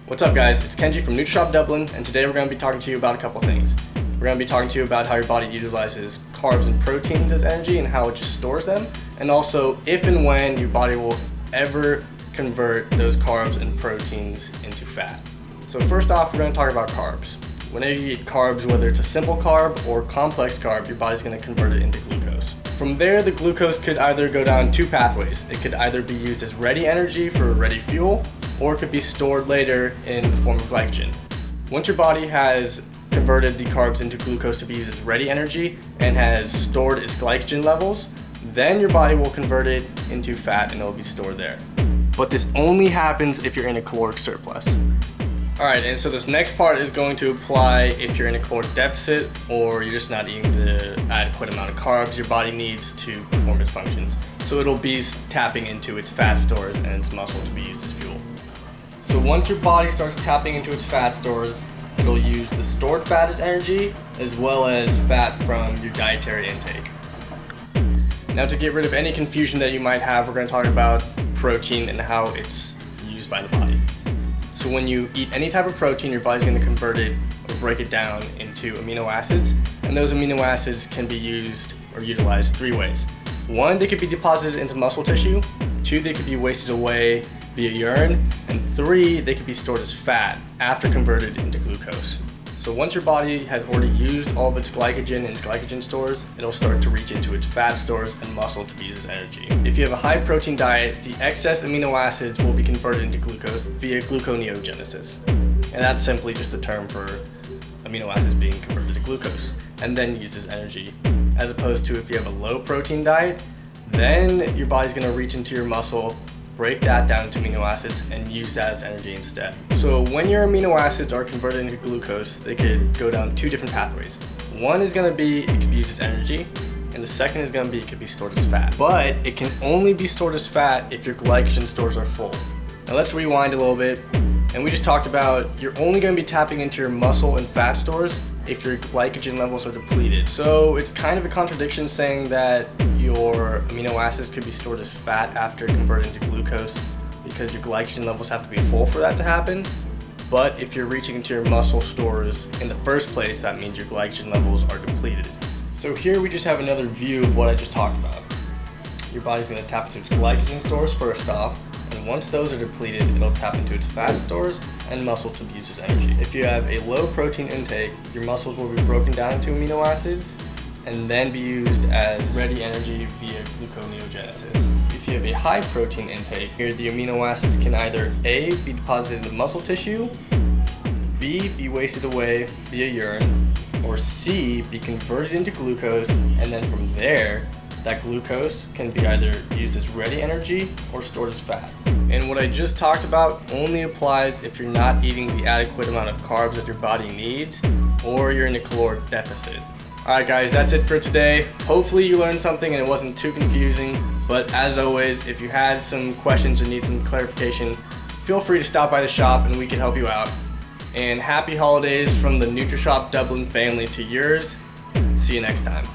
What's up guys, it's Kenji from Nutrishop Dublin, and today we're going to be talking to you about a couple things. We're going to be talking to you about how your body utilizes carbs and proteins as energy and how it just stores them, and also if and when your body will ever convert those carbs and proteins into fat. So first off, we're going to talk about carbs. Whenever you eat carbs, whether it's a simple carb or complex carb, your body's going to convert it into glucose. From there, the glucose could either go down two pathways. It could either be used as ready energy for ready fuel, or it could be stored later in the form of glycogen. Once your body has converted the carbs into glucose to be used as ready energy and has stored its glycogen levels, then your body will convert it into fat and it will be stored there. But this only happens if you're in a caloric surplus. Alright, and so this next part is going to apply if you're in a caloric deficit or you're just not eating the adequate amount of carbs your body needs to perform its functions. So it'll be tapping into its fat stores and its muscle to be used as fuel. So once your body starts tapping into its fat stores, it'll use the stored fat as energy as well as fat from your dietary intake. Now to get rid of any confusion that you might have, we're going to talk about protein and how it's used by the body. So when you eat any type of protein, your body's going to convert it or break it down into amino acids, and those amino acids can be used or utilized three ways. One, they could be deposited into muscle tissue. Two, they could be wasted away via urine. And three, they could be stored as fat after converted into glucose. So once your body has already used all of its glycogen and its glycogen stores, it'll start to reach into its fat stores and muscle to be used as energy. If you have a high protein diet, the excess amino acids will be converted into glucose via gluconeogenesis. And that's simply just a term for amino acids being converted to glucose and then used as energy. As opposed to if you have a low protein diet, then your body's going to reach into your muscle, break that down into amino acids, and use that as energy instead. So when your amino acids are converted into glucose, they could go down two different pathways. One is going to be, it could be used as energy, and the second is going to be, it could be stored as fat. But it can only be stored as fat if your glycogen stores are full. Now let's rewind a little bit, and we just talked about you're only going to be tapping into your muscle and fat stores if your glycogen levels are depleted. So it's kind of a contradiction saying that your amino acids could be stored as fat after converted into glucose because your glycogen levels have to be full for that to happen. But if you're reaching into your muscle stores in the first place, that means your glycogen levels are depleted. So here we just have another view of what I just talked about. Your body's going to tap into its glycogen stores first off, and once those are depleted, it'll tap into its fat stores and muscle to be used as energy. If you have a low protein intake, your muscles will be broken down into amino acids and then be used as ready energy via gluconeogenesis. If you have a high protein intake, here the amino acids can either A, be deposited in the muscle tissue, B, be wasted away via urine, or C, be converted into glucose, and then from there, that glucose can be either used as ready energy or stored as fat. And what I just talked about only applies if you're not eating the adequate amount of carbs that your body needs or you're in a caloric deficit. Alright guys, that's it for today. Hopefully you learned something and it wasn't too confusing, but as always, if you had some questions or need some clarification, feel free to stop by the shop and we can help you out. And happy holidays from the Nutrishop Dublin family to yours. See you next time.